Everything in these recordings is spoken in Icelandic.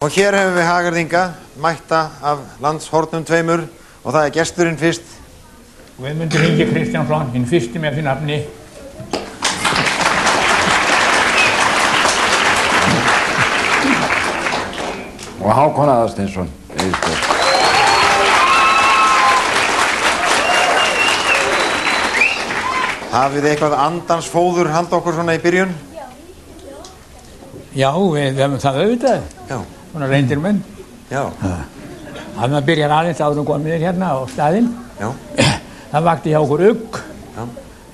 Og hér hefum við Hagyrðinga mætta af landshornum tveimur og það gesturinn fyrst. Guðmundur Ingi Kristjánsson, hinn fyrsti með því nafni. Og Hákon Aðarsteinsson, Eiðsborg. Hafið þið eitthvað andans fóður handa okkur svona í byrjun? Já, við hefum það auðvitað. Já. Svona reyndir menn. Já. Það maður byrjar aðeins áður komið hérna á staðinn. Já. Það vakti hjá okkur ugg. Já.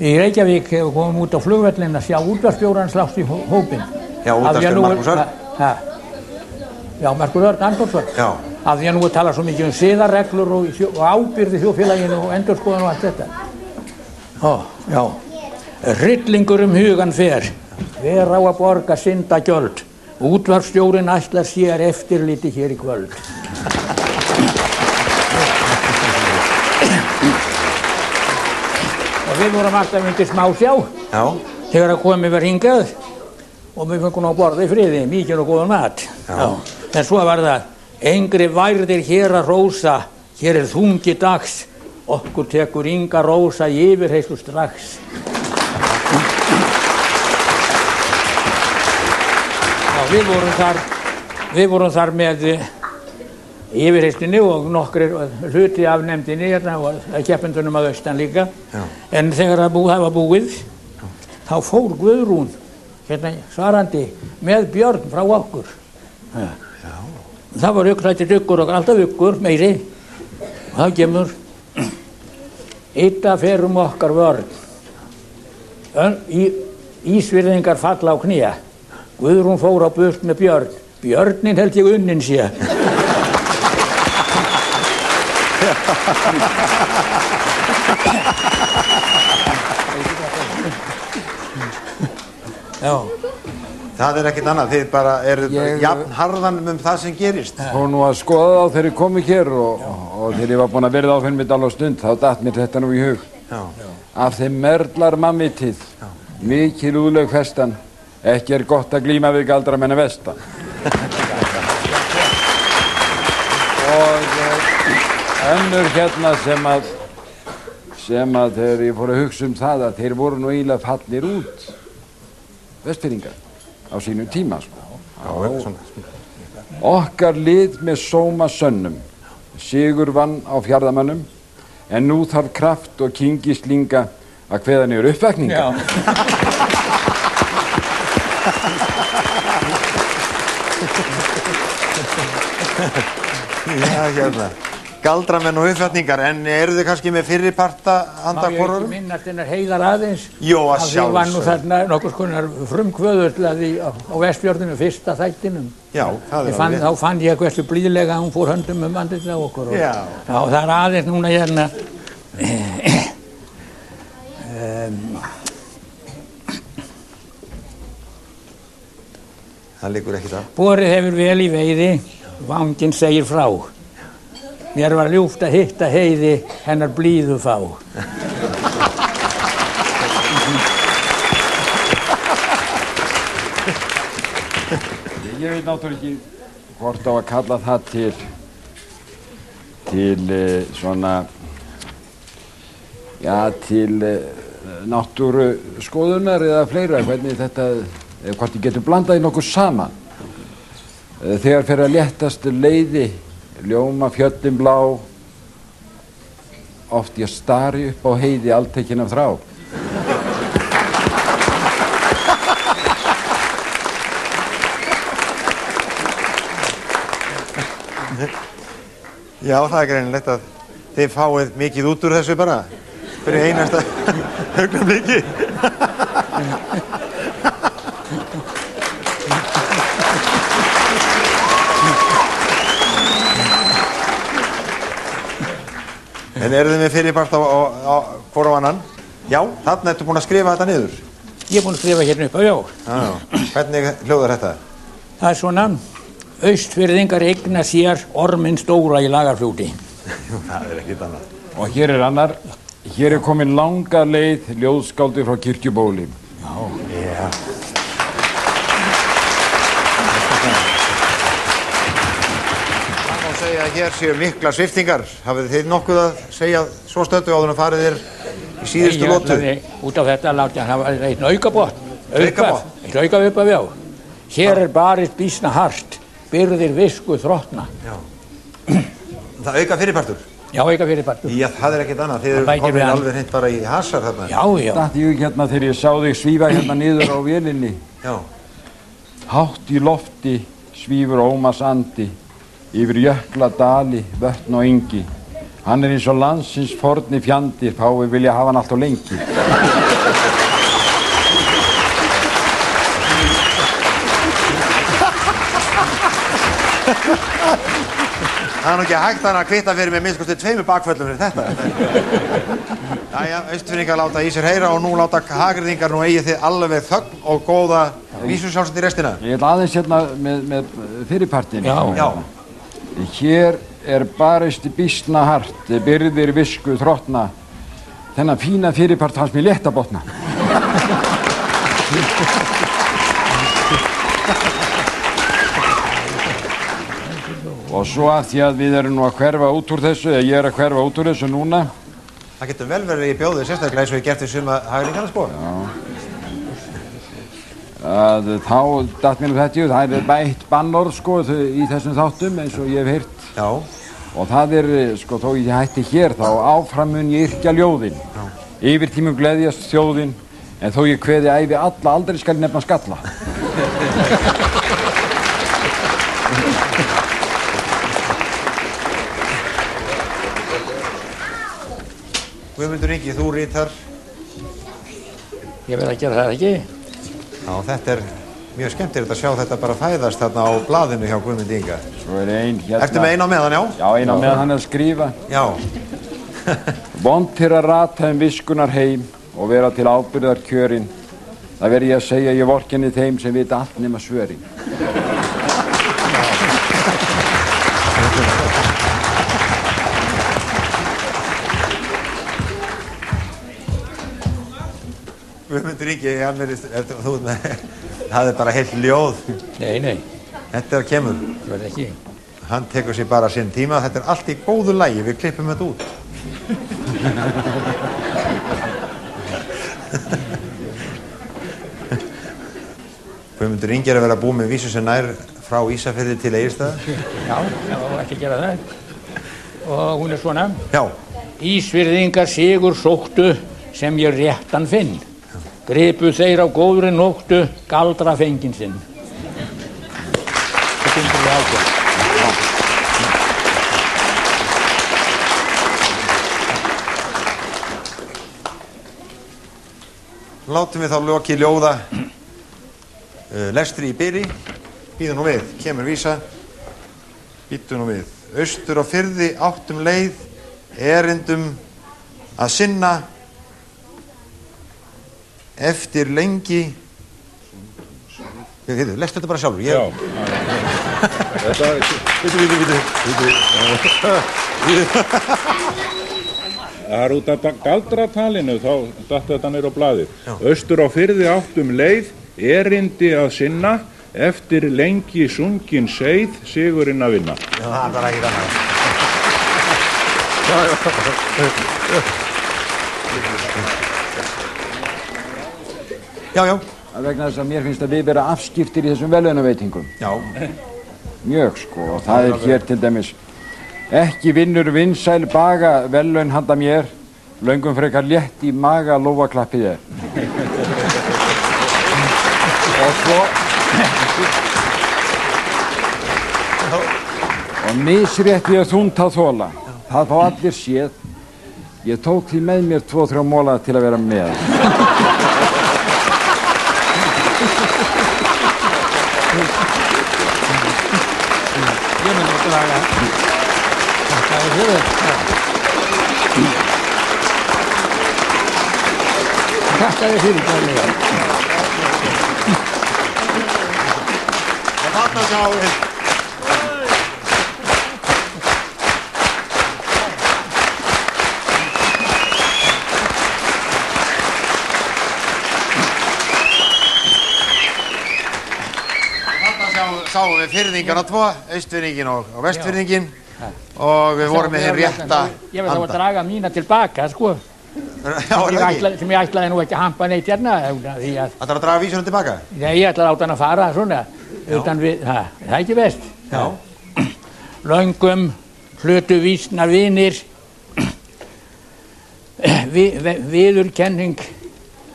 Í Reykjavík hefur komum út á flugvellin að sjá útvarpsstjórann slást í hópinn. Já, útvarpsstjóri Markús Örn. Já, Markús Örn Andórsson. Já. Af því að nú er talað svo mikið siðareglur og ábyrgð í þjóðfélaginu og endurskoðun og allt þetta. Já. Hryllingur hugan fer. Hver á að borga syndagjöld. Útvarpsstjórinn ætlar sér eftirliti hér í kvöld. Og við vorum alltaf undir smásjá. Já. Þegar að komið var hingað og við fengum að borða í friði, mikið og góðan mat. Já. En svo var það, engri værðir hér að rósa, hér er þungi dags, okkur tekur Inga Rósa í yfirheyrslu strax. Við vorum þar með yfirheyrslunni og nokkrir hluti af nefndinni hérna og keppendunum að austan líka. Já. En þegar það var búið, þá fór Guðrún hérna svarandi með Björn frá okkur. Já. Það var upprættir uggur og alltaf uggur meiri. Og þá kemur Ida fer okkar vörn. Ísvirðingar falla á knýja. Guðrún fór á burt með Björn. Björnin held ég unnin sé. Já. Það er ekkert annað, þið bara eru jafn harðan það sem gerist. Fór nú að skoða þá þegar ég komi hér og þegar ég var búinn að verða á fyrir mig dál á stund, þá datt mér þetta nú í hug. Já. Af þeim merlar mammítið, mikil úðlaug festan, ekki er gott að glíma við galdramenn að vestan. Og önnur hérna sem að þegar ég fór að hugsa það að þeir voru nú eiginlega fallir út, Vestfirðingar, á sínum tíma, sko. Já, svona. Okkar lið með sóma sönnum, sigur vann á Fjarðamönnum, en nú þarf kraft og kyngislinga að kveða niður uppvakninga. Já. Já, hérna. Galdramenn og uppfatningar, en eru þið kannski með fyrri parta handa hvorurum? Má ég ekki minnast hennar Heiðar aðeins? Jó, að sjálfsögðu. Það var nú þarna nokkurs konar frumkvöðull á Vestfjörðinu fyrsta þættinum. Já, það er alveg. Þá fann ég hversu blíðlega hún fór höndum andlitið á okkur. Já. Já, það er aðeins núna hérna. Það liggur ekki það. Borið hefur vel í veiði, vanginn segir frá. Mér var ljúft að hitta Heiði, hennar blíðu fá. Ég veit náttúrulega ekki hvort á að kalla það til svona, já, til náttúru skoðunar eða fleira, hvernig þetta, hvort ég getur blandað í nokkuð saman. Þegar fer að léttast leiði, ljóma fjöllin blá, oft ég stari upp á Heiði alltekinn af þrá. Já, það er greinilegt að þið fáið mikið út úr þessu bara fyrir einasta augnabliki. En eru þið með fyrirpart á hvor á annan? Já, þarna ertu búinn að skrifa þetta niður. Ég er búinn að skrifa hérna upp á, já. Já. Hvernig hljóðar þetta? Það er svona, Austfirðingar eigna sér orminn stóra í Lagarfljóti. Það er ekkert annað. Og hér er annar, hér er komin langa leið ljóðskáldi frá Kirkjubóli. Já. segja að hér séu mikla sviftingar. Hafið þið nokkuð að segja svo stöddu áður en farið þér í síðustu lotu? Út af þetta láti hann hafa einn aukabotn. Aukabotn? Eitt aukavipað, já. Hér barist býsna hart, byrðir visku þróttna. Já. Það auka fyrirpartur? Já, aukafyrirpartur. Já, það ekkert annað. Þið eru komin alveg hreint bara í hasar þarna. Já, já. Datt ég hérna þegar ég sá þig svífa hérna niður á vélinni. Já. Hátt í lofti svífur Ómars andi yfir jökla dali, vötn og engi. Hann eins og landsins forni fjandi, fái vilja hafa hann allt og lengi. Það nú ekki hægt hann að kvitta fyrir mig minnst kosti 2 bakföllum fyrir þetta. Jæja, Austfirðingar láta í sér heyra og nú láta Hagyrðingar nú eigið þið alveg þögn og góða vísusjálfsett í restina. Ég ætla aðeins hérna með fyrirpartin. Já. Hér barist býsna hart, byrðir visku þróttna. Þennan fína fyrirpart hans mér létt að botna. Og svo af því að við erum nú að hverfa út úr þessu, eða ég að hverfa út úr þessu núna. Það getur vel verið í bjóðið sérstaklega eins og ég gert við suma Hagyrðingarna sko. Þá datt mér þetta í, það bætt bannorð sko í þessum þáttum eins og ég hef heyrt. Já. Og það sko, þó ég hætti hér þá áfram mun ég yrkja ljóðin. Já. Yfirtímum gleðjast þjóðin, en þó ég kveði ævi alla, aldrei skal ég nefna skalla. Guðmundur Ingi, þú rítar. Ég verð að gera það ekki. Já, þetta mjög skemmtilegt að sjá þetta bara fæðast þarna á blaðinu hjá Guðmundi Inga. Svo ein hérna. Ertu með einn á meðan, já? Já, einn á meðan hann að skrifa. Já. Vont er að rata viskunar heim og vera til ábyrgðar kjörin. Það verð ég að segja ég vorkenni þeim sem vita allt nema svörin. Guðmundur Ingi, það bara heilt ljóð. Nei. Þetta kemur. Það verð ekki. Hann tekur sér bara sinn tíma. Þetta allt í góðu lagi. Við klippum þetta út. Guðmundur Ingi að vera búið með vísu sem nær frá Ísafirði til Egilsstaða. Já, það var ekki að gera það. Og hún svona. Já. Ísfirðingar sigur sóttu sem ég réttan finn. Gripu þeir á góðri nóttu, galdra fenginn sinn. Það finnst við ákveð. Látum við þá lokið ljóða lestri í byrji. Bíðu nú við, kemur vísa. Bíddu nú við. Austur á firði áttum leið, erindum að sinna. Eftir lengi... Lestu þetta bara sjálfur. Já. Það er út af galdratalinu, þá datt þetta niður á blaðið. Austur á firði áttum leið, erindi að sinna, eftir lengi sungin seið, sigurinn að vinna. Já, það er bara ekkert annað. Já. Það vegna þess að mér finnst að við vera afskiptir í þessum verðlaunaveitingum. Já. Mjög sko, og það hér til dæmis ekki vinnur vinsæl baga verðlaun handa mér, löngum frekar létt í maga lófaklappið er. Og svo og misrétti er þungt að þola. Það fá allir séð. Ég tók því með mér 2-3 móla til að vera með. Ég myndi að laga. Það er fyrir. Þetta er fyrir kærlega. Og þarna sjáum við. Sáum við firðingana 2, Austfirðinginn og Vestfirðinginn. og við vorum með hinn rétta Ég verð þá að draga mína tilbaka, sko. Já, er það ekki? Sem ég ætlaði nú ekki að hampa neitt hérna. Því að, Það er að draga vísunum tilbaka? ég ætlaði að láta hann að fara svona, utan við, það er ekki best. Já. Löngum hlutu vísna vinir, viðurkenning,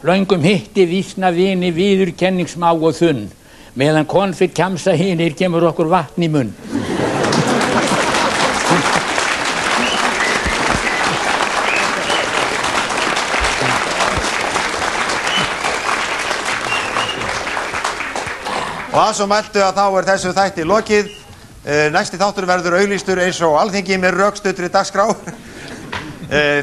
löngum hitti vísna vini, viðurkenning smá og þunn. Meðan konflikt kjamsa hinir kemur okkur vatn í munn. Og að svo mæltu að þá þessu þætti lokið. Næsti þáttur verður auglýstur eins og Alþingi með rökstuddri dagskrá.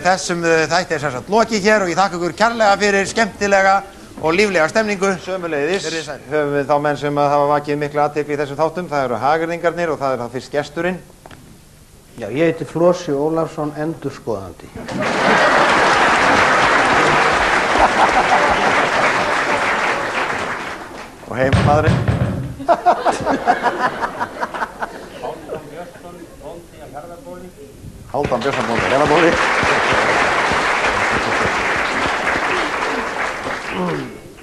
Þessum þætti sem sagt lokið hér og ég þakka ykkur kærlega fyrir skemmtilega og líflega stemningu. Sömuleiðis höfum við þá menn sem hafa vakið mikla athygli í þessum þáttum. Það eru hagyrðingarnir og það er þá fyrst gesturinn. Já, ég heiti Flosi Ólafsson, endurskoðandi. Og heimamaðurinn. Hálfdan Björnsson, bóndi á Hjarðarbóli.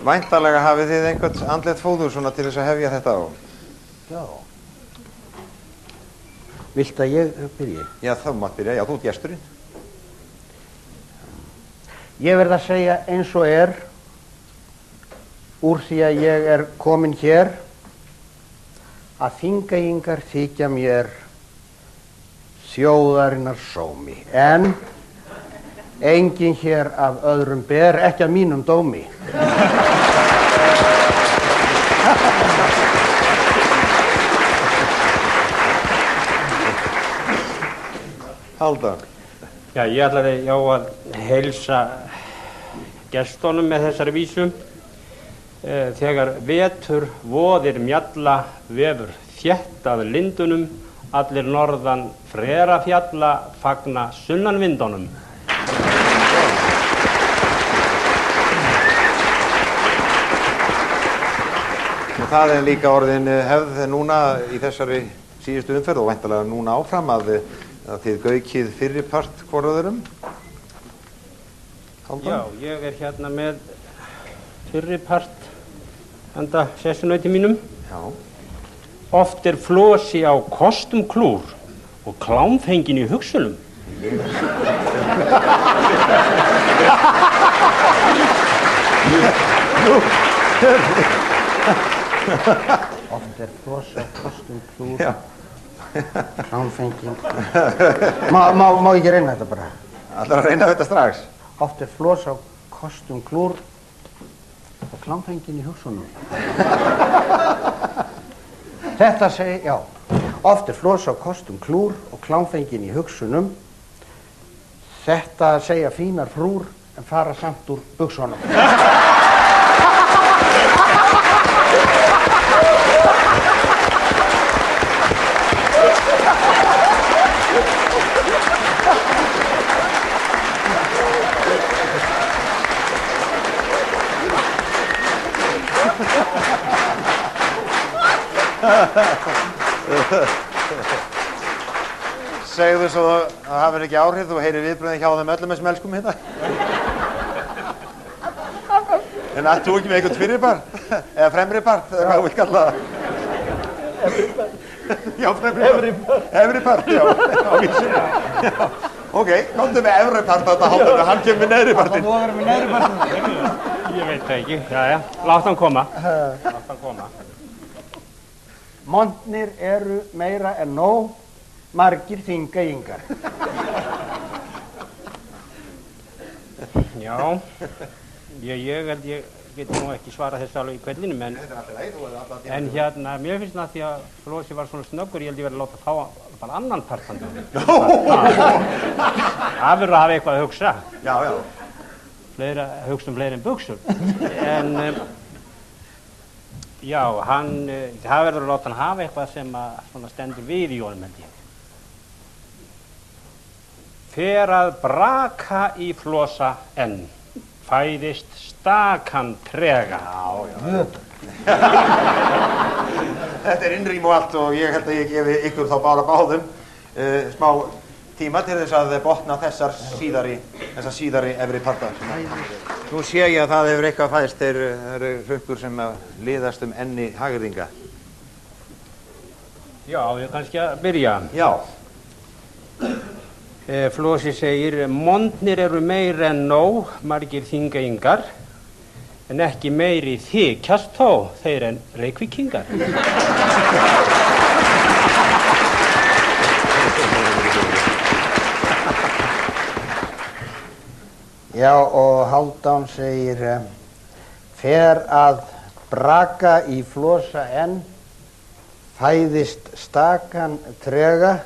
Væntanlega hafið þið einhvern andlegt fóður svona til þess að hefja þetta á? Já. Vilt að ég byrji? Já, þá mátt byrja. Já, þú ert gesturinn. Ég verð að segja eins og úr því að ég er kominn hér, að Þingeyingar þykja mér þjóðarinnar sómi, en enginn hér af öðrum ber, ekki að mínum dómi. Hálfdan. Já, ég ætlaði að heilsa gestunum með þessari vísu. Þegar vetur voðir mjalla vefur þétt að lindunum, allir norðan Frerafjalla fagna sunnanvindunum. Og það er líka orðin hefð núna í þessari síðustu umferð og væntanlega núna áfram að þið gaukið fyrripart hvor öðrum. Já, ég er hérna með fyrripart handa sessunauti mínum. Já. Oft er Flosi á kostum klúr og klámfengin í hugsunum. Oft er Flosi á kostum klúr, klámfengin. Má ekki reyna þetta bara? Ætlar að reyna þetta strax? Oft er Flosi á kostum klúr og klámfengin í hugsunum. Þetta segi, já, oft er Flosi á kostum klúr og klámfengin í hugsunum. Þetta segja fínar frúr en fara samt úr buxunum. Segðu svo að það hafir ekki áhrif, þú heyrir viðbröðin hjá þeim öllum þessum elskum hérna. En ættu þú ekki með eitthvað fyrirpart? Eða fremripart, eða hvað þú vilt kalla það? Já, fremripart. Efripart, já, á vísinu. Ok, komdu með efripart þetta hálfum, hann kemur með neðripartinn. Þú verður með neðripartinn. Ég veit það ekki, já, látt hann koma. Látt hann koma. Montnir eru meira en nóg, margir Þingeyingar. Já, ég held ég geti nú ekki svarað þessu alveg í kvellinum, en hérna, mér finnst það því að Flosi var svona snöggur, ég held ég verið að láta fá bara annan partan. Það verður að hafa eitthvað að hugsa. Já, já. Hugsa fleiri en buxur. En, já, það verður að láta hann hafa eitthvað sem að stendur við í honum, held ég. Fer að braka í Flosa enn, fæðist stakan trega. Já, já. Þetta er innrím og allt og ég held að ég gefi ykkur þá bara báðum smá tíma til þess að botna þessa síðari efri parta. Nú sé ég að það hefur eitthvað fæðst, þeir eru hrukkur sem liðast enni hagyrðinga. Já, ég kannski að byrja. Já. Flosi segir, mondnir eru meir en nóg, margir þingeyingar, en ekki meiri þykjast þó, þeir en Reykvíkingar. Já, og Hálfdán segir, fer að braka í Flosa enn, fæðist stakan trega,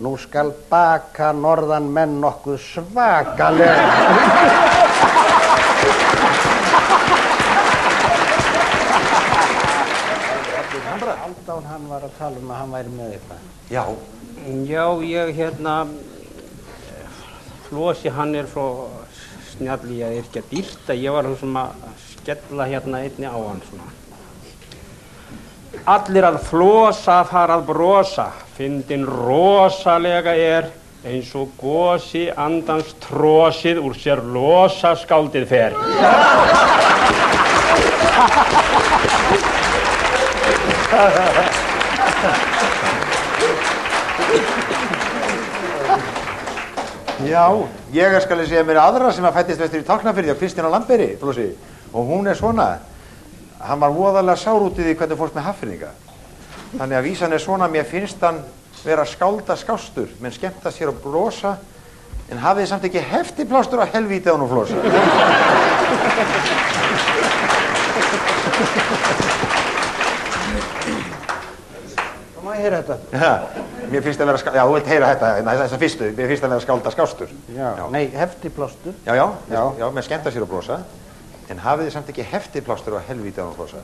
nú skal baka norðan menn nokkuð svakalega. Hálfdán, hann var að tala að hann væri með eitthvað. Já. Já, ég Flosi hann svo snjalli að yrkja dýrt að ég var svona að skella einni á hann svona. Allir að flosa fara að brosa, fyndin rosalega eins og gosi andans trosið úr sér losa skáldið fer. Já, ég skal segja mér aðra sem fæddist vestur í Tálknafirði á Kristín á Lamberi, Flosi, og hún svona, hann var voðalega sár út í því hvernig fórst með Hafnfirðinga. Þannig að vísan svona, mér finnst hann vera skálda skástur, menn skemmta sér og brosa, en hafið samt ekki heftiplástur á helvíti á nú Flosa. Má ég heyra þetta? Já, mér finnst að vera já, þú vilt heyra þetta, þessa fyrstu, mér finnst að vera skálda skástur. Já. Nei, heftiplástur. Já, menn skemmta sér og brosa, en hafið samt ekki heftiplástur á helvíti á nú Flosa.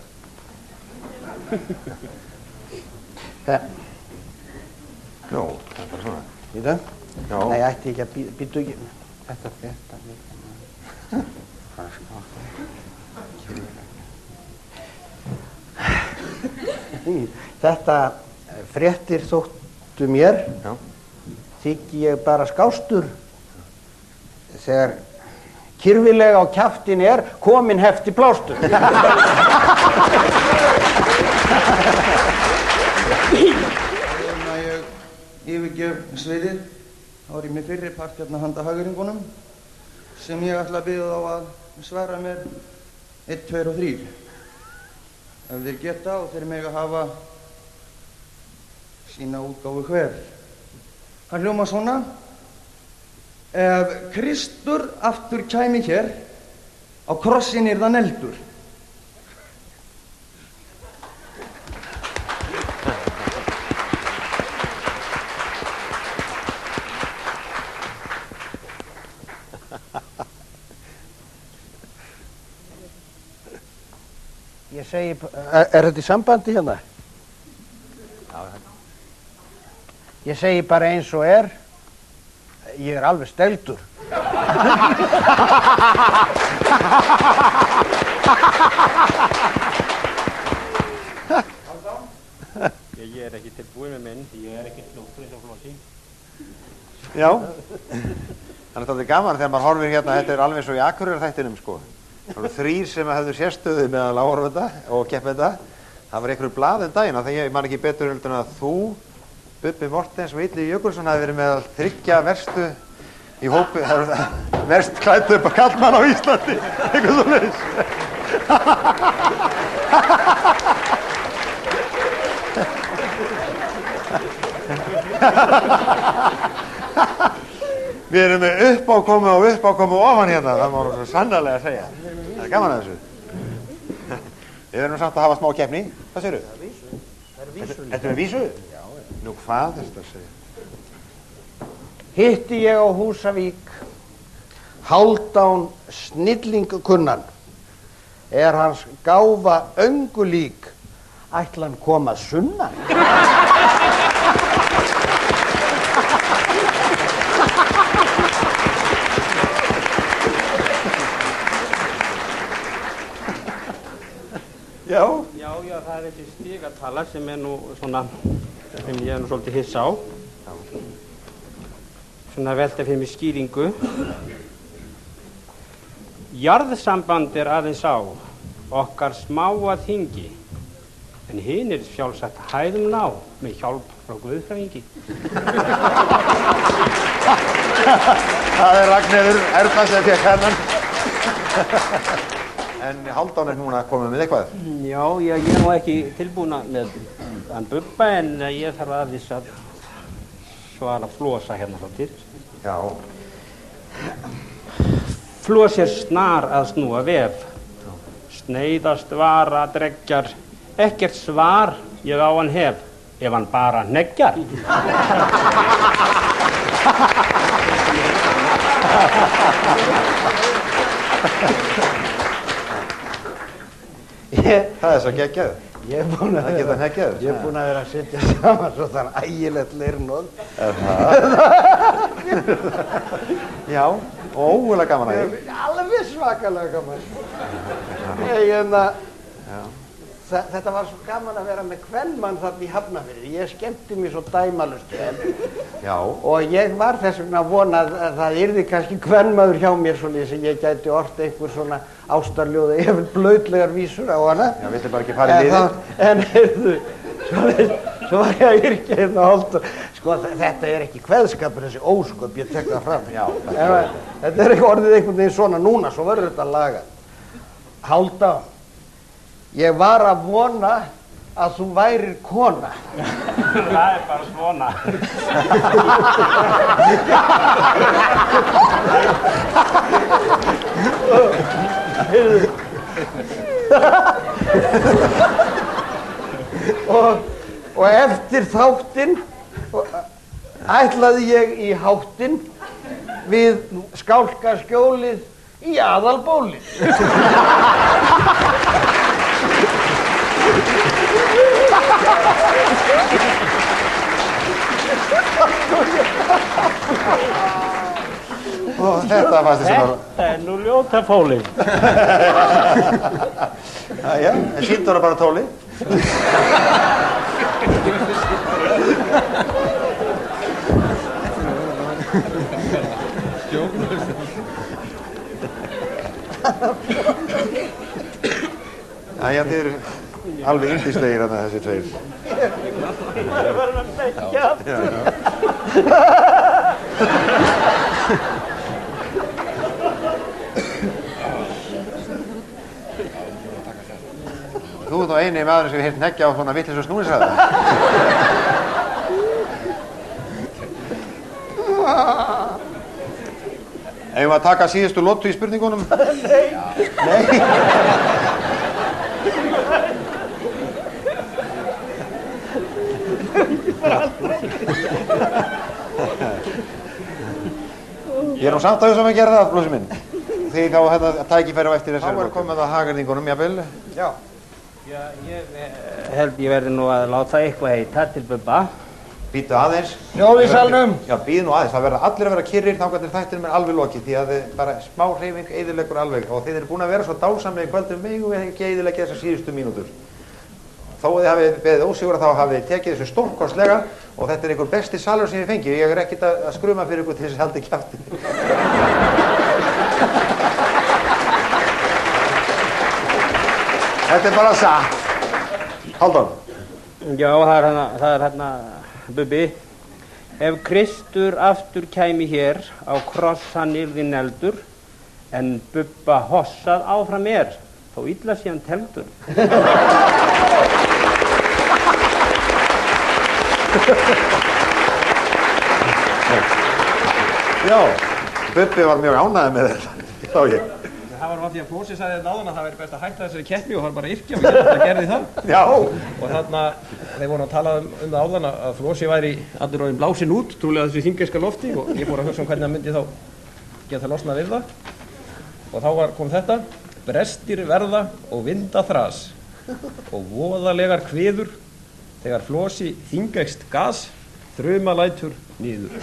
Nú, það bara svona. Býtu? Já. Nei, ætti ekki að býtu ekki. Þetta. Þetta fréttir þóttu mér, þykki ég bara skástur, þegar kyrfilega á kjaftin komin heftiplástur. Ég yfirgef sviðið, þá ég með fyrri part handa hagyrðingunum sem ég ætla að biðja þá að svara mér 1, 2 og 3. Ef þeir geta og þeir mega hafa sína útgáfu hver. Það hljóma svona: ef Kristur aftur kæmi hér, á krossin yrði hann eldur. Ég segi, þetta í sambandi hérna? Já. Ég segi bara eins og ég alveg steldur. Ég ekki tilbúin með minn, ég ekki flóttur eins og Flosi. Já, þannig að þetta gaman þegar maður horfir hérna, þetta alveg svo í Akureyrar-þættinum sko. Það voru 3 sem hefðu sérstöðu meðal áhorfenda og keppenda. Það var einhverju blað daginn og þegar ég man ekki betur en að þú, Bubbi Mortens og Illugi Jökulsson hafi verið meðal 3 verstu í hópi, verst klæddu upp á kallmann á Íslandi, eitthvað svoleiðis. Við erum með uppákomu og uppákomu ofan hérna, það má svo sannarlega að segja. Það gaman að þessu. Við verðum samt að hafa smá keppni. Hvað segirðu? Það er vísu. Það er vísu. Ertu með vísu? Já. Nú, hvað er þetta að segja? Hitti ég á Húsavík Hálfdán snillingakunnan. Hans gáfa öngulík, ætla hann koma sunnan? Já, það þessi stigatala sem nú svona sem ég nú svolítið hissa á. Svona velta fyrir mig skýringu. Jarðsamband aðeins á okkar smáa þingi, en hinir sjálfsagt hæðum ná með hjálp frá guðfræðingi. Það Ragnheiður Erna sem fékk hennan. En Hálfdán núna komið með eitthvað. Já, ég er nú ekki tilbúin með hann Bubba, en ég þarf aðeins að svara Flosa hérna svolítið. Já. Flos snar að snúa vef. Sneiðast vara dreggjar. Ekkert svar ég á hann hef, ef hann bara hneggjar. Það svo geggjað. Ég er búinn að geta hneggjaður. Ég er búinn að vera að setja saman svo þann ægilegt leirnóð. Já, og ógulega gaman að því. Alveg svakalega gaman. Þetta var svo gaman að vera með kvenmann þarna í Hafnarfirði. Ég skemmti mér svo dæmalust vel. Já. Og ég var þess vegna að vona að það yrði kannski kvenmaður hjá mér svolítið sem ég gæti ort einhver svona ástarljóða, ég vil blauðlegar vísur á hana. Já, viltu bara ekki fara í liðið? En heyrðu, svo var ég að yrkja hérna Hálfdán. Sko, þetta er ekki kveðskapur, þessi ósköp, ég tek það fram. Já. Þetta er ekki orðið einhvern veginn svona núna, svo verður þetta lagað. Hálfdán, ég var að vona að þú værir kona. Það er bara svona. Og eftir þáttinn ætlaði ég í háttinn við skálkaskjólið í aðalbólið. Og þetta fannst þér svona... Þetta er nú ljóta fólið. Jæja, en sýndu hana bara tóli. Jæja, þið eru alveg yndislegir þarna þessi tveir. Það er verið að bekkja aftur. Þú ert nú eini maðurinn sem heyrt hneggja á svona vitlaus og snúningshraða. Eigum við að taka síðustu lotu í spurningunum? Nei. Nei. Ég er nú samt að þess að maður gera það, Flósi minn. Því þá þetta tækifæri á eftir þessari. Þá er komið að hagyrðingunum, jafnvel. Já. Já, ég held ég verði nú að láta eitthvað heita til Bubba. Bíddu aðeins. Hljóð í salnum. Já, bíðu nú aðeins. Það verða allir að vera kyrrir þangað til þættinum er alveg lokið, því að bara smá hreyfing eyðileggur alveg. Og þið eru búin að vera svo dásamlega í kvöldum, megum við ekki eyðileggja þessar síðustu mínútur. Þó að þið hafið beðið ósigur þá hafið þið tekið þessu stórkostlega og þetta er einhver besti salur sem ég fengi. Ég er ekkert að skruma fyrir ykkur til þess að halda kjafti. Þetta er bara satt. Hálfdán. Já, það er hérna, Bubbi. Ef Kristur aftur kæmi hér á kross hann yrði neldur, en Bubba hossað áfram þó illa sé hann teldur. Já, Bubbi var mjög ánægður með þetta, þá ég. Það var því að Flósi sagði þetta áðan að það væri best að hætta þessari keppni og það var bara að yrkja og það gerði það. Já. Og þarna, þeir voru að tala um það áðan að Flósi væri allur orðinn blásinn út, trúlega þessu þingeyska lofti og ég fór að hugsa hvernig hann myndi þá geta losnað við það. Og þá kom þetta, brestir verða og vinda þras og voðalegar kviður þegar Flósi þingeyst gas, þruma lætur niður.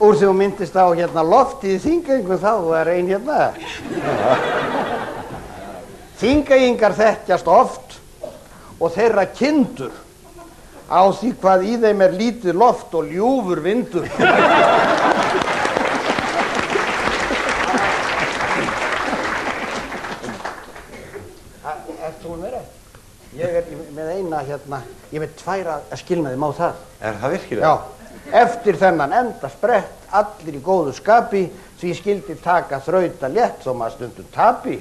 Úr sem þú myndist á hérna loftið í Þingeyingum þá er ein hérna. Þingeyingar þekkjast oft og þeirra kindur á því hvað í þeim er lítið loft og ljúfur vindur. Ert þú með það? Ég er með eina hérna, ég með tværa að skilnaði má það. Er það virkilega? Já, eftir þennan enda sprett, allir í góðu skapi, því skildi taka þrauta létt þó maður stundum tapi.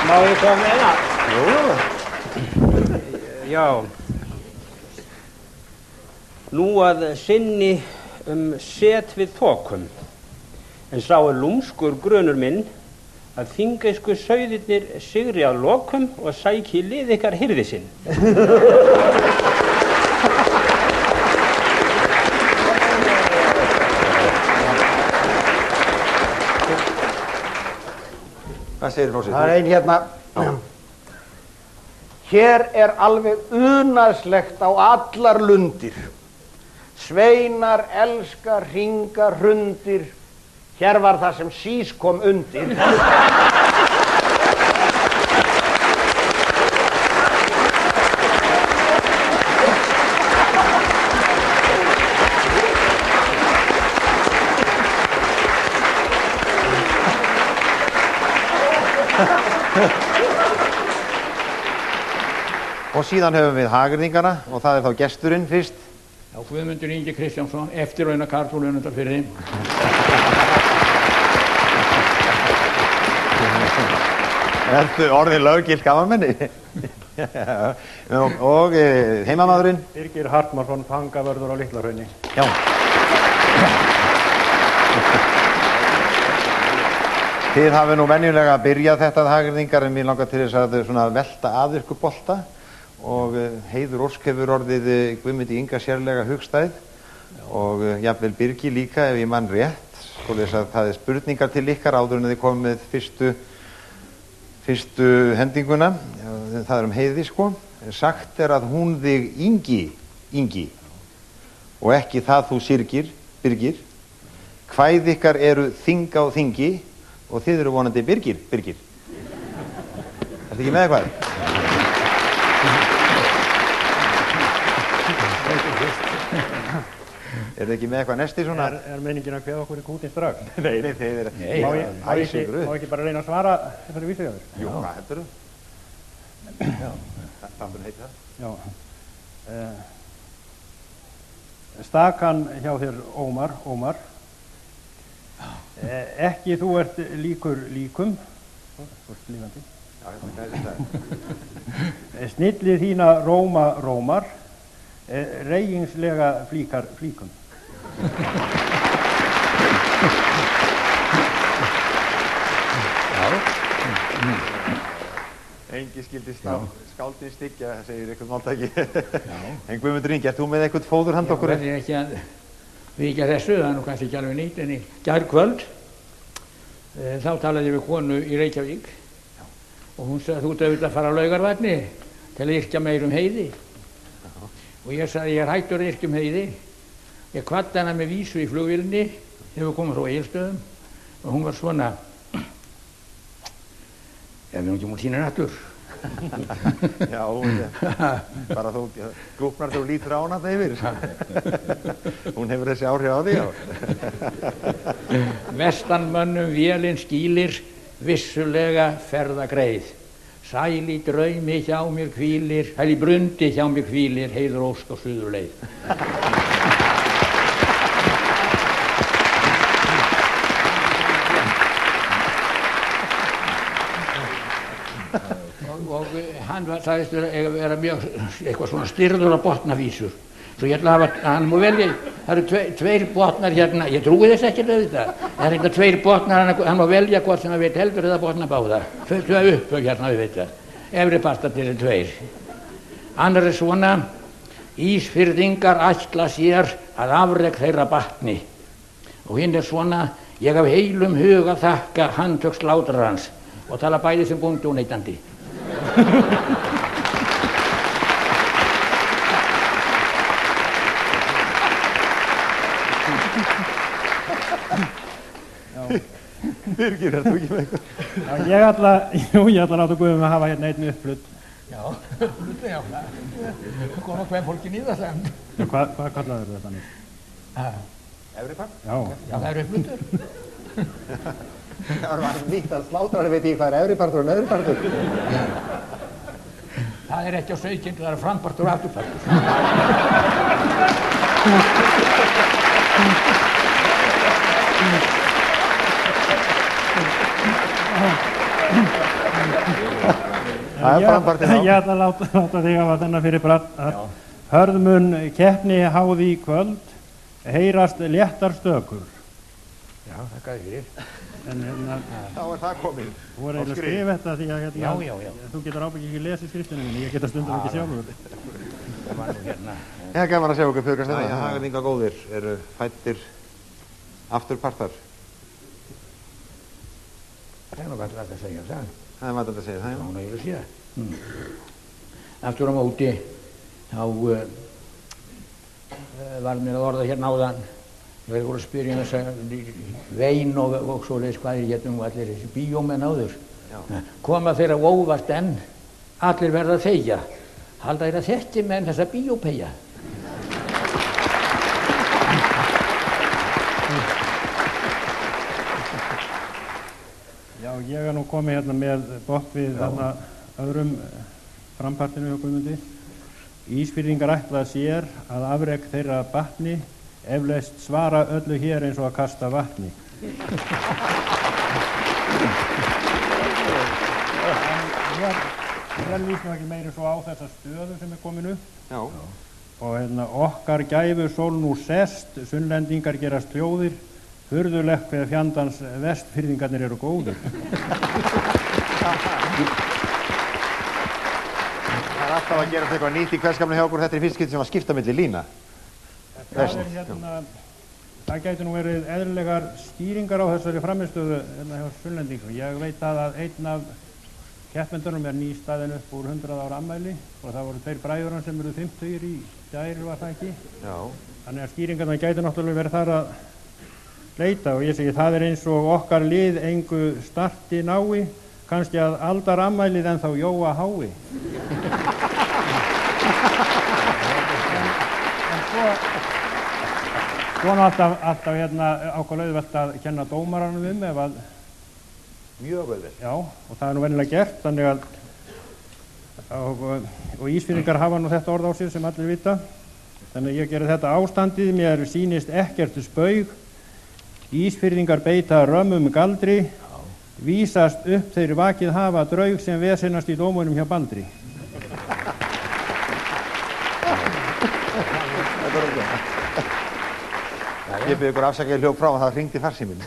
Má ég koma með það? Jú. Já. Nú að sinni set við þokum, en sá er lúmskur grunur minn að þingeysku sauðirnir sigri að lokum og sæki lið ykkar hirði sinn. Hvað segir Flósi? Það er ein hérna. Hér er alveg unaðslegt á allar lundir. Sveinar, elskar, hringar, hrundir. Hér var það sem sís kom undir. Og síðan höfum við hagyrðingana og það er þá gesturinn fyrst. Já, Guðmundur Ingi Kristjánsson, eftirlauna karl úr Önundarfirði. Ertu orðin löggilt gamanmenni? Og heimamaðurinn? Birgir Hartmarsson, fangavörður á Litlahrauni. Já. Þið hafið nú venjulega byrjað þetta hagyrðingar en mér langar til þess að svona velta að ykkur bolta og Heiður Ósk hefur orðið Guðmundi Inga sérlega hugstæð og jafnvel Birgi líka ef ég mann rétt, svoleiðis að það er spurningar til ykkar áður en þið komið með fyrstu hendinguna, það er Heiði sko, sagt er að hún þig Ingi og ekki það þú syrgir, Birgir, kvæð ykkar eru þing á þingi og þið eru vonandi Birgir. Ertu ekki með eitthvað? Er þið ekki með eitthvað næsti svona? Er meiningin að kveða okkur í kútinn strax? Nei, þeir eru Má ekki bara reyna að svara þessari vísugjöður? Jú, hvað heldur þú? Já. Hvað heitir það? Já. Stakan hjá þér Ómar. Ekki þú ert líkur líkum. Þú ert lífandi. Já, það er þetta. Snillið þína rómar. Reygingslega flíkar flíkum. Engi skildi skáldin styggja, segir eitthvað máltæki. En Guðmundur Ingi, ert þú með eitthvað fóður handa okkur? Já, verður ekki að vikja þessu, það er nú kannski ekki alveg nýtt, en í gærkvöld þá talaði ég við konu í Reykjavík og hún sagði, þú ert auðvitað að fara á Laugarvatni til að yrkja meir Heiði. Og ég sagði, ég er hættur að yrkja Heiði. Ég kvaddi hana með vísu í flugvélinni þegar við komum frá Egilsstöðum og hún var svona, ég veit ekki múið sína nattur. Já, bara þú glúpnar þegar þú lítur á hana það yfir. Hún hefur þessi áhrif á því, já. Vestanmönnum vélinn skýlir, vissulega ferða greið. Sæl í draumi hjá mér hvílir, sæl í brundi hjá mér hvílir, Heiður Ósk á Suðurleið. Og hann sagðist vera mjög eitthvað svona styrður á botnavísur. Svo ég ætla að hafa, hann má velja, það eru tveir botnar hérna, ég trúi þess ekki auðvitað. Það er hérna tveir botnar, hann má velja hvort sem hann veit heldur eða botna báða. Tvö uppögg hérna auðvitað, efri partarnir er tveir. Annar er svona, Ísfirðingar ætla sér að afrek þeirra batni. Og hinn er svona, ég haf heilum hug að þakka handtök slátrarans og tala bæði sem bóndi og neytandi. Birgir, ert þú ekki með eitthvað? Já, ég ætla að láta Guðum að hafa hérna einn uppflutt. Já, uppflutt, já. Koma hvem fólkin í það sem. Hvað kallaður þetta nú? Efripart? Já. Já, það uppfluttur. Það var nýtt að slátra, veit ég hvað efripartur og neðripartur. Það ekki á sauðkynnt, það frampartur og afturpartur. Ég ætla að láta þig hafa þennan fyrir bratt að hörðmun keppni háði í kvöld heyrast léttar stökur. Já, þakka þér fyrir. Þá það komið. Þú voru eiginlega að skrifa þetta því að Já. þú getur ábyggilega ekki lesið skriftinu minni, ég geta stundum ekki sjálfur. Það var nú hérna. Það er gaman að sjá okkur Björgast þetta. Hagardingar góðir eru fæddir afturpartar. Það nú gæti að segja það. Það vatnandi að segja það, já. Hún að sé það. Aftur á móti, þá var mér að orða hérna áðan. Ég verði voru að spyrja þess að Vein og svoleiðis hvað hérna allir þessi bíómenn áður. Koma þeirra óvart enn, allir verða að þegja. Halda þeirra þekki menn þessa bíópeyja. Já, ég nú komið hérna með botn við þarna öðrum frampartinu hjá Guðmundi. Ísfirðingar ætla sér að afrek þeirra batni eflaust svara öllu hér eins og að kasta vatni. Ég lýst nú ekki meiri svo á þessa stöðu sem komin upp. Já. Og hérna, okkar gæfu sól nú sest, sunnlendingar gerast hljóðir, furðulegt hver fjandans vestfirðingarnir eru góðir. Það alltaf að gera eitthvað nýtt í hverskapinu hjá okkur, þetta fyrst skipti sem að skipta milli lína. Það gæti nú verið eðlilegar skýringar á þessari framistöðu hérna hjá sunnlendingum. Ég veit að einn af keppendunum nýstaðinn upp úr 100 ára afmæli og það voru 2 bræður sem eru 50 í gær, var það ekki? Já. Þannig að skýringarna gæti náttúrulega verið þar að leita og ég segi það eins og okkar lið engu starti nái, kannski að aldar afmælið en þá jóa hái. Svona alltaf hérna ákveðlega auðvelt að kenna dómaranum ef að mjög auðvelt. Já, og það nú venjulega gert, þannig að og Ísfirðingar hafa nú þetta orð á sér sem allir vita. Þannig að ég geri þetta ástandið, mér sýnist ekkert spaug. Ísfirðingar beita römmum galdri, vísast upp þeir vakið hafa draug sem vesenast í dómunum hjá Baldri. Ég byrði ykkur afsakaði hljóð frá að það hringdi farsíminn.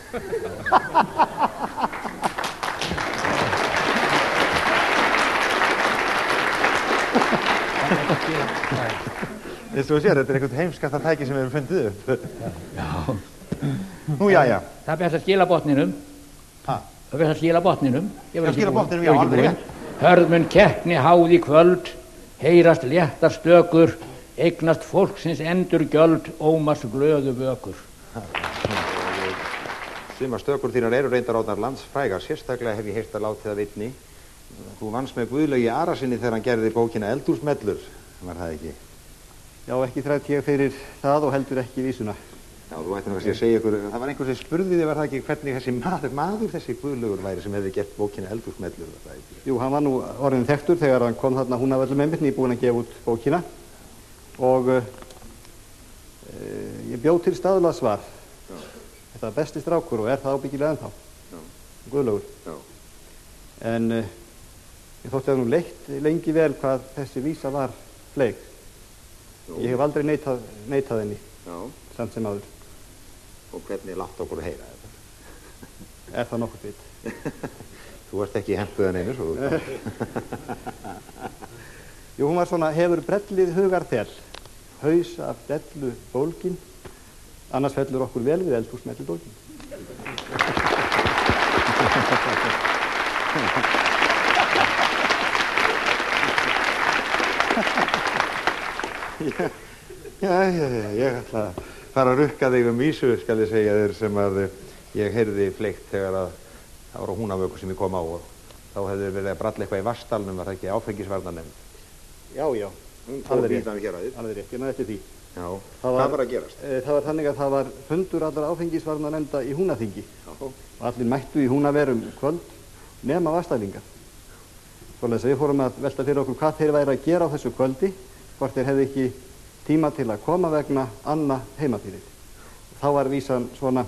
Þú sér, þetta einhvern heimskasta tæki sem við hefum fundið upp. Já. Nú, jæja. Það best að skila botninum. Það best að skila botninum. Skila botninum, já, alveg rétt. Hörðmun keppni háð í kvöld, heyrast léttar stökur, eignast fólksins endur gjöld, ómast glöðu vökur. Sumar stökur þínar eru reyndar átnar landsfrægar, sérstaklega hef ég heyrt að látið að vitni. Þú vannst með Guðlaugi Arasyni þegar hann gerði bókina Eldhúsmellur, var það ekki? Já, ekki þrætt ég fyrir það og heldur ekki vísuna. Já, þú ætti nú kannski að segja ykkur, það var einhver sem spurði þig, var það ekki, hvernig þessi maður þessi Guðlaugur væri sem hefði gert bókina Eldhúsmellur, var það ekki? Jú, hann var nú orðinn þekktur þegar hann kom þarna Húnavöllum einmitt nýbúinn að gefa út bókina og ég bjó til staðlað svar. Þetta var besti strákur og er það ábyggilega ennþá. Guðlaugur. En ég þótti það nú leitt lengi vel hvað þessi vísa var fleyg. Ég hef aldrei neitað henni, samt sem áður. Og hvernig látt okkur að heyra þetta? Er það nokkuð bit? Þú ert ekki í hempuðan einu, svo þú. Jú, hún var svona, hefur brellið hugarþel, haus af dellu bólgin, annars fellur okkur vel við eldhúsmellu bólgin. Ég ætla að fara að rukka þig vísu, skal ég segja þér, sem að ég heyrði fleikt þegar að Það var á Húnavöku sem ég kom á og þá hefði verið að bralla eitthvað í Vatnsdalnum, var það ekki áfengisvarnanefnd? Já, já. Alveg rétt. Alveg rétt, ég næði eftir því. Já, hvað var að gerast? Það var þannig að það var fundur allra áfengisvarnanefnda í Húnaþingi. Og allir mættu í Húnaverum kvöld nema Vatnsdælingar. Svoleiðis að við fórum að velta fyrir okkur hvað þeir væri að gera á þessu kvöldi, hvort þeir hefði ekki tíma til að koma vegna anna heimafyrir. Þá var vísan svona,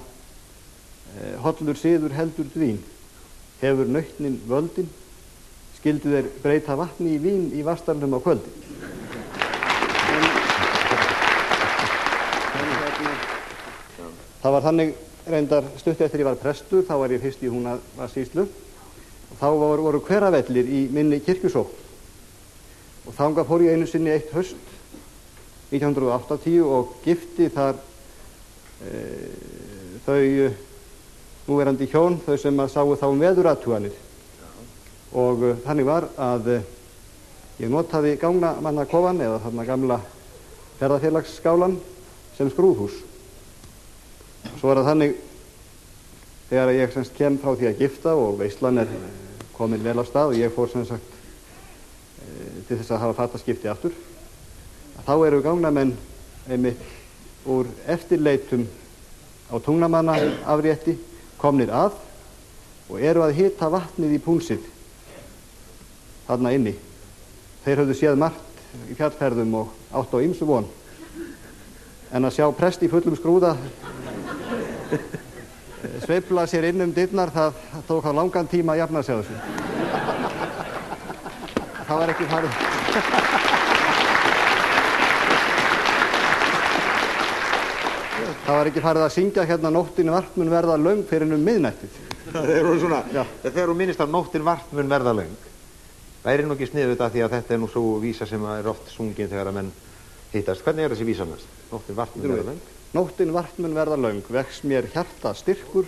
hollur siður heldur dvín, hefur nautnin völdin, skyldu þeir breyta vatni í vín í Vatnsdalnum á kvöldi. Það var þannig reyndar stutt eftir ég var prestur, þá var ég fyrst í Húnavatnssýslu og þá voru hveravellir í minni kirkjusókn og þangað fór ég einu sinni eitt haust 1980 og gifti þar þau núverandi hjón, þau sem að sáu þá veðurathuganir og þannig var að ég notaði gangnamannakofan eða þarna gamla ferðafélagsskálan sem skrúðhús. Svo það þannig þegar ég semst kem frá því að gifta og veislan komin vel á stað og ég fór sem sagt til þess að hafa fattaskipti aftur. Þá eru gangnamenn einmitt úr eftirleitum á tungnamannaafrétti komnir að og eru að hita vatnið í púnsið þarna inni. Þeir höfðu séð margt í fjallferðum og átt á ýmsu von. En að sjá prest í fullum skrúða sveifla sér inn dyrnar, það tók á langan tíma að jafna sig á þessu. Það var ekki farið. Það var ekki farið að syngja hérna nóttin vart mun verða löng fyrir miðnættið. Þegar þú minnist að nóttin vart mun verða löng, væri nú ekki sniðugt þetta því að þetta nú svo vísa sem er oft sungin þegar að menn hittast. Hvernig þessi vísa næst? Nóttin vart mun verða löng? Nóttin vart mun verða löng, vex mér hjarta styrkur,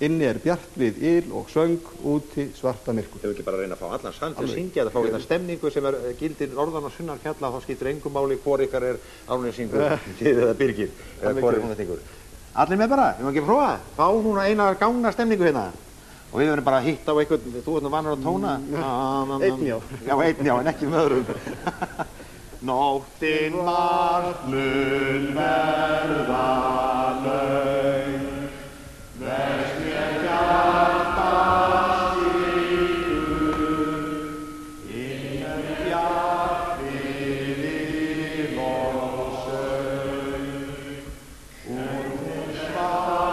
inni bjart við yl og söng, úti svarta myrkur. Þau ekki bara að reyna að fá allan sand til að syngja eða fá hérna stemningu sem gildir norðan og sunnan fjalla, þá skiptir engum máli hvor ykkar Árnesingur, eða Birgir, eða hvor Húnaþingur. Allir með bara, við má ekki prófa, fá núna eina gangna stemningu hérna. Og við verðum bara að hitta á einhvern, þú ert nú vanur að tóna. Einn já. Já, einn já, en ekki með öðrum. Nóttin vart mun verða löng, vex mér hjarta styrkur, inni bjart við yl og söng, úr hún svarta myrkur.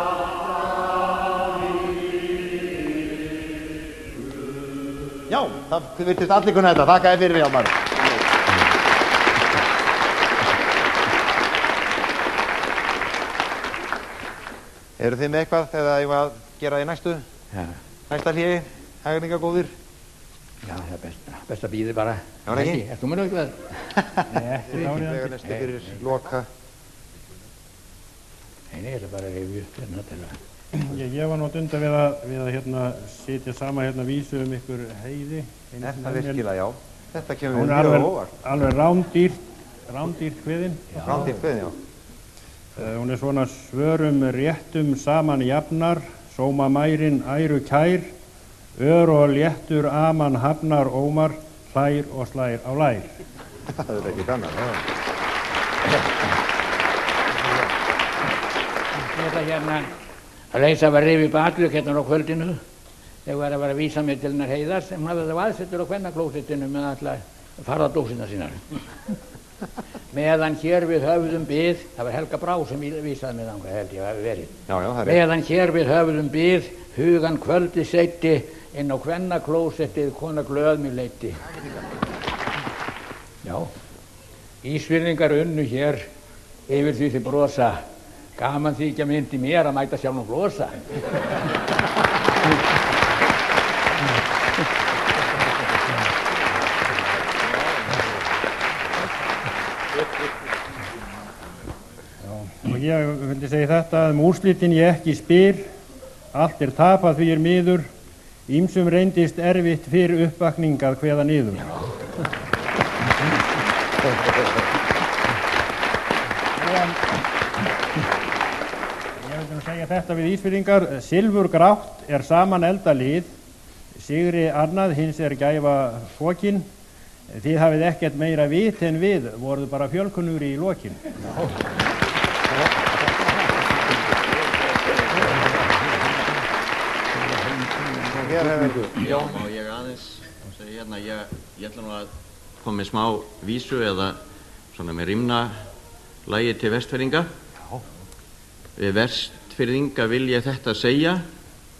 Já, það virtist allir kunna þetta. Þakka þér fyrir, Hjálmar. Eru þið með eitthvað eða ég var að gera það í næstu? Já. Næsta hléi, hægringagóðir? Já, það er best að býði bara. Já, ekki? Ert þú með eitthvað? Nei, ekki Þegar næstu fyrir loka. Nei, ég ætla bara að rifja upp hérna til að... Ég var nú dunda við að hérna sitja sama hérna vísu ykkur heiði. Þetta virkilega, já. Þetta kemur Hún mjög óvart. alveg rándýrt kveðin. Rándýrt kveðin, já. Hún svona svörum réttum saman jafnar, sóma mærin æru kær, ör og léttur aman hafnar ómar, hlær og slær á lær. Það ekki kannar, já. Ég ætla hérna að leysa að rifi baklug hérna á kvöldinu þegar var að vera að vísa mér til hennar Heiðar sem hafði það aðsettur á kvennaklósettinu með alltaf farðadósina sínar. Meðan hér við höfðum bið, það var Helga Brá sem vísaði mig þangað, held ég hafi verið. Já, það er rétt. Meðan hér við höfðum bið, hugan kvöldi seitti, inn á kvennaklósettið kona glöð mér leiti. Já, Ísfirðingar unnu hér yfir því þið brosa. Gaman því ekki að myndi mér að mæta sjálf og flosa. Og ég vildi segja þetta að úrslitin ég ekki spyr, allt tapað því miður, ýmsum reyndist erfitt fyrir uppvakning að kveða niður. vildi nú segja þetta við Ísfirðingar. Silfurgrátt er saman elda lið, sigri annað, hins er gæfa fókin. Þið hafið ekkert meira vit en við, voruð bara fjölkunnugri í lokin. Já, og ég aðeins segja hérna, ég ætla nú að koma með smá vísu eða svona með rímna lagi til Vestfirðinga. Við Vestfirðinga vil ég þetta segja,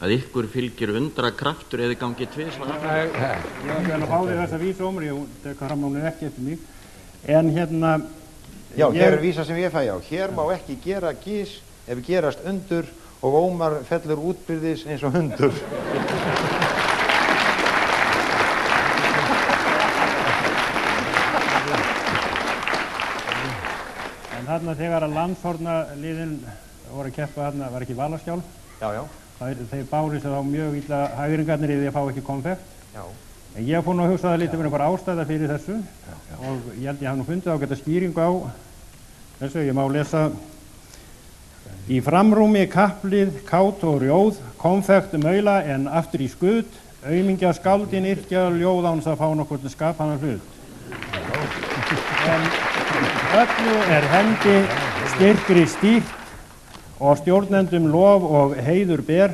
að ykkur fylgir undra kraftur eða gangi tvisvar. Ég ætla að fá þig þessa vísu Ómar, ég tek fram hún ekki eftir mig. En hérna... Já, hér vísa sem ég fæ á. Hér má ekki gera gís ef gerast undur og Ómar fellur útbyrðis eins og hundur. En þarna þegar að landshornaliðin voru að keppa þarna, var ekki Valaskjál? Já, já. Þeir báru sig þá mjög illa hægringarnir í því að fá ekki konfekt. Já. En ég fór nú að hugsa það lítið með einhver ástæða fyrir þessu. Og ég held ég haf nú fundið ágæta skýringu á þessu. Ég má lesa: í framrúmi kapplið, kát og rjóð, konfekt maula en aftur í skut, aumingja skáldin yrkja ljóð án að fá nokkurn skapaðan hlut. En öllu er hendi styrkri stýrt og stjórnendum lof og heiður ber.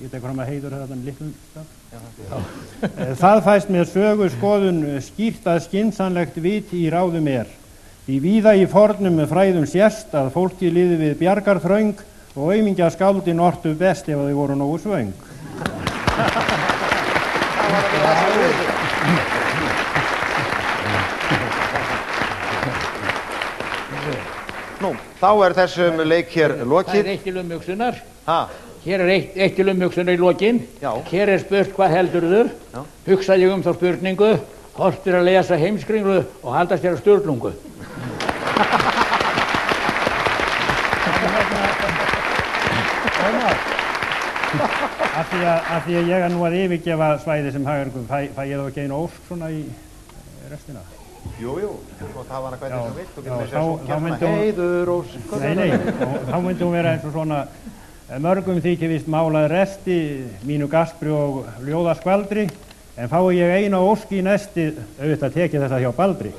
Ég tek fram að heiður er þetta litlum stað. Það fæst með sögu skoðun skýrt að skynsanlegt vit í ráðum er. Því víða í fornum fræðum sérst að fólki liði við bjargarþröng og aumingja skáldin ortu best ef þau voru nógu svöng. Nú, þá er þessum leik hér lokið. Það er eitt til umhugsunar. Ha? Hér er eitt til umhugsunar í lokin. Já. Hér er spurt hvað heldurðu. Hugsaði þá spurningu, horftir að lesa Heimskringlu og haldast þér á Sturlungu. Af því að ég er nú að yfirgefa svæði sem Hagernum, fæ ég þá ekki einu ósk svona í restina? Jú, og það var að hvernig sem vilt, þú getur þá með myndi hún... heiður ósk. Þá myndi hún vera eins og svona, mörgum þykir víst málað resti, mínu gaspri og ljóðaskvaldri, en fái ég eina ósk í næsti, auðvitað tekið þetta hjá Baldri.